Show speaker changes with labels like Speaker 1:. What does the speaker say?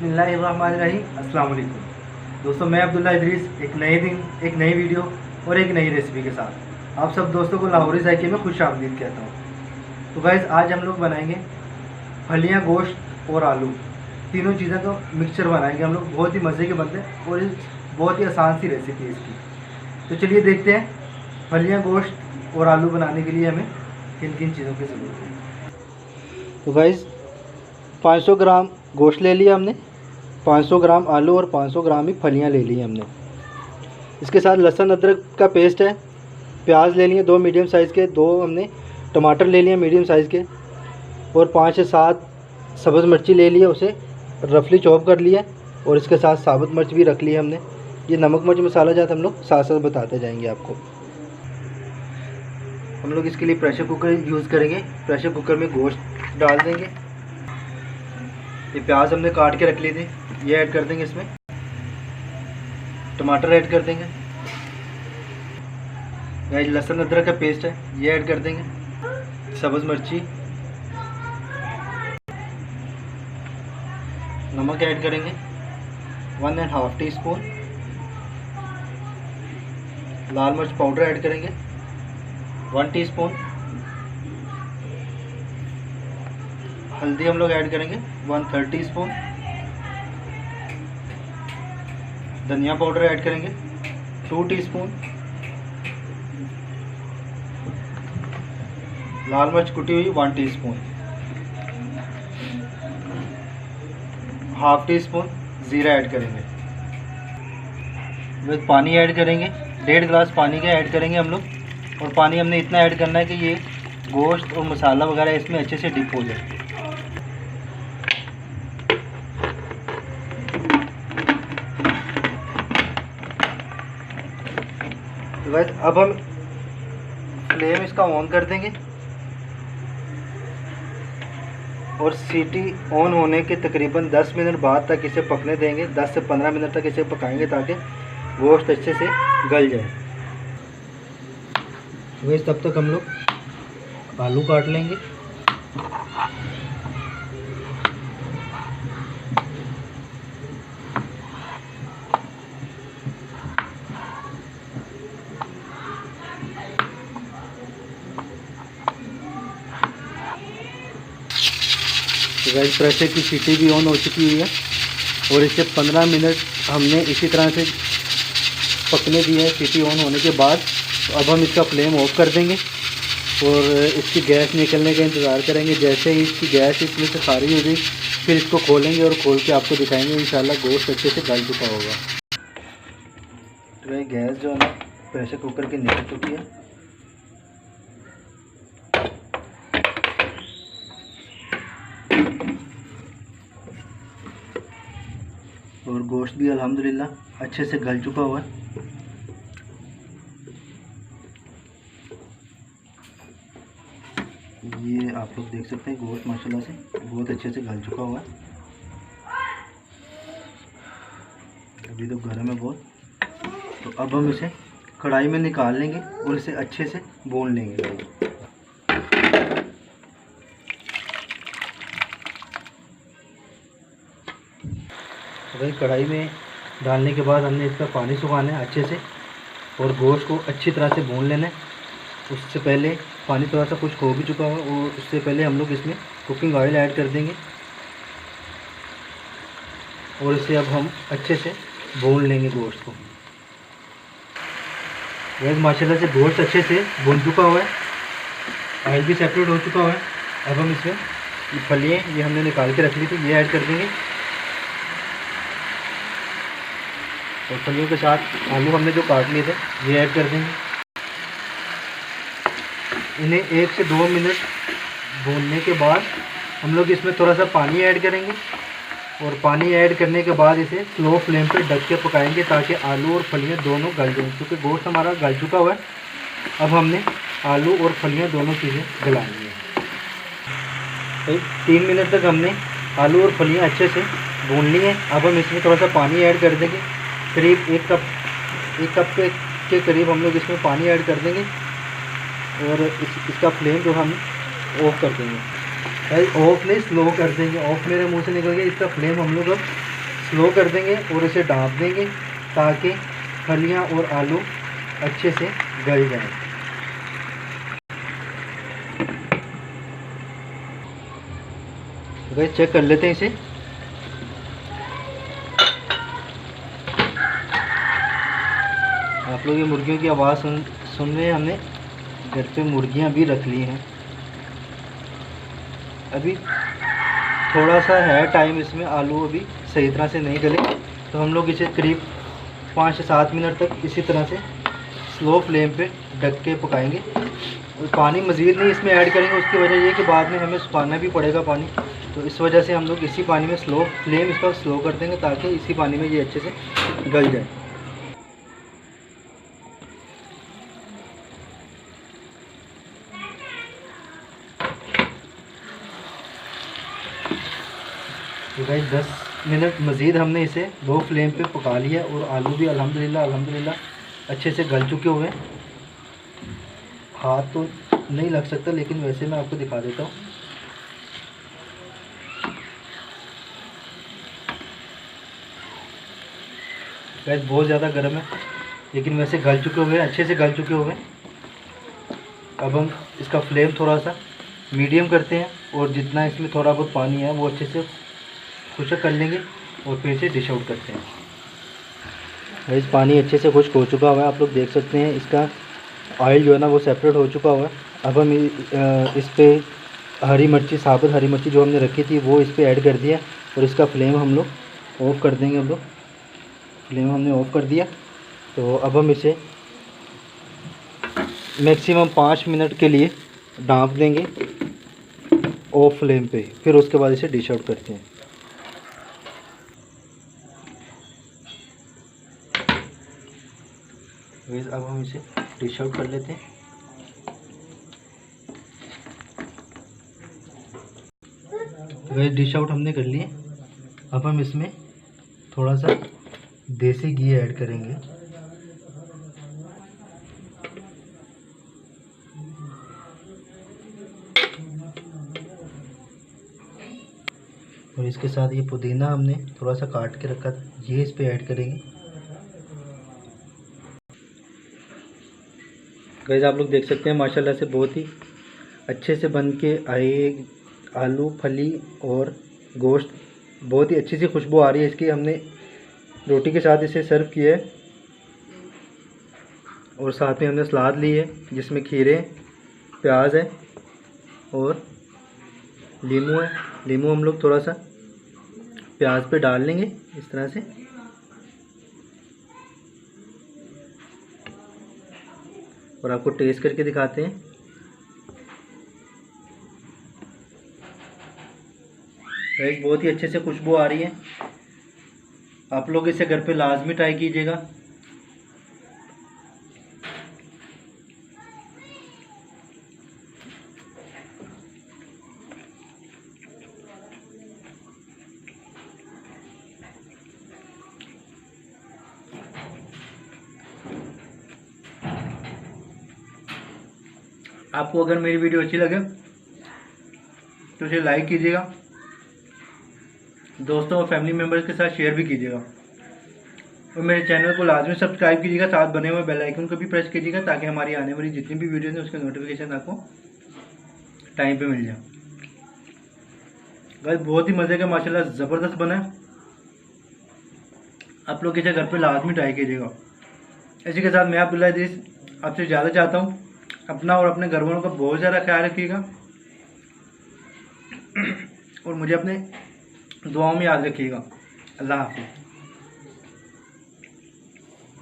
Speaker 1: बिस्मिल्लाहिर्रहमानिर्रहीम। अस्सलाम वालेकुम दोस्तों, मैं अब्दुल्ला इदरीस एक नए दिन, एक नई वीडियो और एक नई रेसिपी के साथ आप सब दोस्तों को लाहौरी जायके में खुश आमदीद कहता हूँ। तो गाइस, आज हम लोग बनाएंगे फलियाँ, गोश्त और आलू, तीनों चीज़ों का मिक्सचर बनाएंगे हम लोग। बहुत ही मज़े के बनते हैं और बहुत ही आसान सी रेसिपी है इसकी। तो चलिए देखते हैं फलियाँ, गोश्त और आलू बनाने के लिए हमें किन किन चीज़ों की ज़रूरत है। तो गाइस, 500 ग्राम गोश्त ले लिया हमने, 500 ग्राम आलू और 500 ग्राम ही फलियाँ ले ली हमने। इसके साथ लहसुन अदरक का पेस्ट है, प्याज ले लिए 2 मीडियम साइज़ के, 2 हमने टमाटर ले लिए मीडियम साइज़ के, और 5 से 7 सब्ज़ मिर्ची ले लिए, उसे रफली चॉप कर लिया, और इसके साथ साबुत मिर्च भी रख लिया हमने। ये नमक मिर्च मसाला जात हम लोग साथ साथ बताते जाएंगे आपको। हम लोग इसके लिए प्रेशर कुकर यूज़ करेंगे। प्रेशर कुकर में गोश्त डाल देंगे। ये प्याज हमने काट के रख लिए थे, ये ऐड कर देंगे इसमें। टमाटर ऐड कर देंगे। गाइस, लहसुन अदरक का पेस्ट है, ये ऐड कर देंगे। सब्ज़ मिर्ची, नमक ऐड करेंगे 1.5 टीस्पून। लाल मिर्च पाउडर ऐड करेंगे 1 टीस्पून। हल्दी हम लोग ऐड करेंगे 1/3 टीस्पून। धनिया पाउडर ऐड करेंगे 2 टीस्पून। लाल मिर्च कुटी हुई 1 टीस्पून। हाफ टीस्पून ज़ीरा ऐड करेंगे। फिर पानी ऐड करेंगे, 1.5 गिलास पानी का ऐड करेंगे हम लोग। और पानी हमने इतना ऐड करना है कि ये गोश्त और मसाला वगैरह इसमें अच्छे से डिप हो जाए। तो गाइस, अब हम फ्लेम इसका ऑन कर देंगे और सीटी ऑन होने के तकरीबन 10 मिनट बाद तक इसे पकने देंगे। 10 से 15 मिनट तक इसे पकाएंगे ताकि गोश्त अच्छे से गल जाए। वैसे तब तक हम लोग आलू काट लेंगे। तो गाइस, प्रेशर की सीटी भी ऑन हो चुकी हुई है और इसे 15 मिनट हमने इसी तरह से पकने दी है सीटी ऑन होने के बाद। तो अब हम इसका फ्लेम ऑफ कर देंगे और इसकी गैस निकलने का इंतज़ार करेंगे। जैसे ही इसकी गैस इसमें से खारिज हो जाएगी, फिर इसको खोलेंगे और खोल के आपको दिखाएंगे इंशाल्लाह गोश्त अच्छे से गल चुका होगा। तो भाई, गैस जो है ना प्रेशर कुकर की निकल चुकी है। और गोश्त भी अल्हम्दुलिल्लाह अच्छे से गल चुका हुआ है। ये आप लोग देख सकते हैं गोश्त माशाल्लाह से बहुत अच्छे से गल चुका हुआ है। अभी तो गर्म है बहुत। तो अब हम इसे कढ़ाई में निकाल लेंगे और इसे अच्छे से भून लेंगे। तो भाई, कढ़ाई में डालने के बाद हमने इसका पानी सुखाना है अच्छे से और गोश्त को अच्छी तरह से भून लेना है। उससे पहले पानी थोड़ा सा कुछ हो भी चुका है और उससे पहले हम लोग इसमें कुकिंग ऑयल ऐड कर देंगे और इसे अब हम अच्छे से भून लेंगे गोश्त को। गैस, माशाल्लाह से गोश्त अच्छे से भून चुका हुआ है, ऑयल भी सेपरेट हो चुका हुआ है। अब हम इसमें फलियाँ ये हमने निकाल के रख ली थी, ये ऐड कर देंगे और फलियों के साथ आलू हमने जो काट लिए थे ये ऐड कर देंगे। इन्हें 1 से 2 मिनट भूनने के बाद हम लोग इसमें थोड़ा सा पानी ऐड करेंगे और पानी ऐड करने के बाद इसे स्लो फ्लेम पर ढक के पकाएंगे ताकि आलू और फलियाँ दोनों गल जाएं, क्योंकि गोश्त हमारा गल चुका हुआ है। अब हमने आलू और फलियाँ दोनों चीज़ें गलानी है। तो 3 मिनट तक हमने आलू और फलियाँ अच्छे से भून ली हैं। अब हम इसमें थोड़ा सा पानी ऐड कर देंगे, करीब 1 कप के करीब हम लोग इसमें पानी ऐड कर देंगे और इसका फ्लेम जो हम ऑफ़ कर देंगे। भाई ऑफ नहीं, स्लो कर देंगे। ऑफ मेरे मुंह से निकल गया। इसका फ्लेम हम लोग अब स्लो कर देंगे और इसे ढाँप देंगे ताकि फलियाँ और आलू अच्छे से गल जाएं। तो गाइस चेक कर लेते हैं इसे। आप लोग ये मुर्गियों की आवाज़ सुन रहे हैं। हमने घर पे मुर्गियाँ भी रख ली हैं। अभी थोड़ा सा है टाइम इसमें, आलू अभी सही तरह से नहीं गले, तो हम लोग इसे करीब 5 से 7 मिनट तक इसी तरह से स्लो फ्लेम पे ढक के पकाएंगे। और पानी मज़ीद नहीं इसमें ऐड करेंगे, उसकी वजह ये कि बाद में हमें सुखाना भी पड़ेगा पानी, तो इस वजह से हम लोग इसी पानी में स्लो फ्लेम इसका स्लो कर देंगे ताकि इसी पानी में ये अच्छे से गल जाए। तो गाइस 10 मिनट मज़ीद हमने इसे लो फ्लेम पे पका लिया और आलू भी अल्हम्दुलिल्लाह अच्छे से गल चुके हुए हैं। हाथ तो नहीं लग सकता, लेकिन वैसे मैं आपको दिखा देता हूँ। गाइस बहुत ज़्यादा गर्म है, लेकिन वैसे गल चुके हुए हैं, अच्छे से गल चुके हुए हैं। अब हम इसका फ्लेम थोड़ा सा मीडियम करते हैं और जितना इसमें थोड़ा बहुत पानी है वो अच्छे से खुश्क कर लेंगे और फिर इसे डिश आउट करते हैं। इस पानी अच्छे से खुश्क हो चुका हुआ है, आप लोग देख सकते हैं इसका ऑयल जो है ना वो सेपरेट हो चुका हुआ है। अब हम इस पर हरी मिर्ची, साबुत हरी मिर्ची जो हमने रखी थी वो इस पर ऐड कर दिया और इसका फ्लेम हम लोग ऑफ़ कर देंगे। अब लोग फ्लेम हमने ऑफ़ कर दिया, तो अब हम इसे मैक्सिमम 5 मिनट के लिए ढाँप देंगे ऑफ फ्लेम पे, फिर उसके बाद इसे डिश आउट करते हैं। अब हम इसे डिश आउट कर लेते हैं। वैसे डिश आउट हमने कर लिए। अब हम इसमें थोड़ा सा देसी घी ऐड करेंगे। और इसके साथ ये पुदीना हमने थोड़ा सा काट के रखा था, ये इस पे ऐड करेंगे। गाइस आप लोग देख सकते हैं माशाल्लाह से बहुत ही अच्छे से बन के आए आलू, फली और गोश्त, बहुत ही अच्छी सी खुशबू आ रही है इसकी। हमने रोटी के साथ इसे सर्व किया है और साथ में हमने सलाद ली है जिसमें खीरे, प्याज है और नींबू है। नींबू हम लोग थोड़ा सा प्याज पे डाल लेंगे इस तरह से। और आपको टेस्ट करके दिखाते हैं। गाइस बहुत ही अच्छे से खुशबू आ रही है। आप लोग इसे घर पे लाजमी ट्राई कीजिएगा। आपको अगर मेरी वीडियो अच्छी लगे तो इसे लाइक कीजिएगा, दोस्तों और फैमिली मेम्बर्स के साथ शेयर भी कीजिएगा और मेरे चैनल को लाजमी सब्सक्राइब कीजिएगा। साथ बने हुए बेल आइकन को भी प्रेस कीजिएगा ताकि हमारी आने वाली जितनी भी वीडियोज़ हैं उसके नोटिफिकेशन आपको टाइम पे मिल जाए। गाइस बहुत ही मज़े का माशाल्लाह ज़बरदस्त बना है। आप लोग इसे घर पे लाजमी ट्राई कीजिएगा। इसी के साथ मैं अब्दुल्ला इदरीस आपसे ज़्यादा चाहता हूँ अपना और अपने घर वालों का बहुत ज़्यादा ख्याल रखिएगा और मुझे अपने दुआओं में याद रखिएगा। अल्लाह हाफ़िज़।